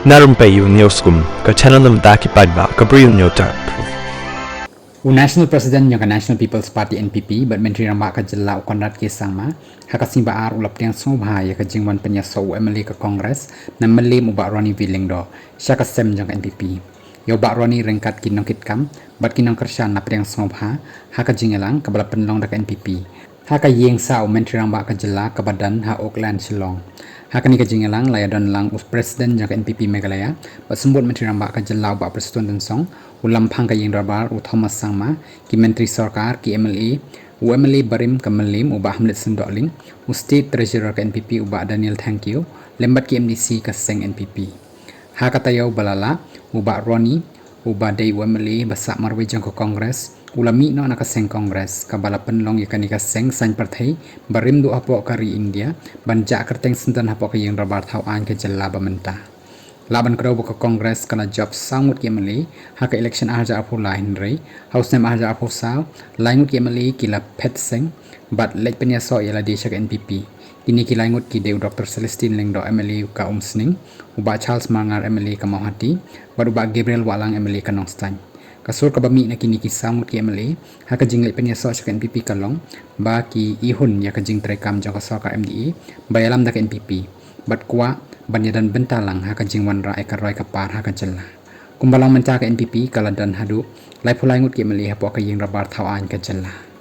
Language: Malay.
Na Rympei U channel nabynta paidbah Bri U Hynñiewtrep. National President yang National People's Party NPP but Menteri Rambak ka jela konrat ke sangma Khasi baar ulap pdiañg sngewbha ya ka jingwan penyaso MLA ke Kongres na melim Bah Ronnie viling do syaka sem jong NPP yo Bah Ronnie rengkat kinong kitkam bat kinong Kyrshan na pdiañg sngewbha haka jingelang kabala penlong dak NPP haka yeng sa Menteri Rambak ka jela ka badan ha Auckland Shillong haka ni ka jingelang layadon lang us President jong NPP Meghalaya bat sembut Menteri Rambak ka jela ba Presiden dan song ulam phang ka yeng rabar u Thomas sangma ki Menteri Sarkar ki MLA UMLA barim ke melim ubah hamlet sendokling State Treasurer ke NPP ubah Daniel thank you lembat ki MDC ke seng NPP ha kata yau balala ubah Ronnie ubah day UMLA basak marwe jong ke Kongres ulami no nak seng Kongres ka bala penlong yakani ka seng san partai barim du apo kari India banja kyrteng sentan apo ke yang rabar thau an ke jela ba mynta laban kau buka Kongres kena job sangut kemeli hak election aja apu lain rei house name aja apu sao laingut kemeli kila pet seng but lek penyaso ialah dia syak NPP kini kila ingut ki deu Dr. Celestine lengdo MLA ka sning ubah Charles Mangar MLA ka Mauhati baru ubah Gabriel Walang MLA ka Nongstein kasur ka bami na kini ki sangut ki MLA hak jing lek penyaso syak NPP kalong ba ki ihun ya ka jing trekam jong ka ka MDA bayalam dak NPP but kuwa banyadan bentalang haka jingwan ra eka roi kapar haka jela kumbalang menca ke NPP kala dan hadu lai pulai ngut ke meli hapo ka yeng rabar thau an ka jela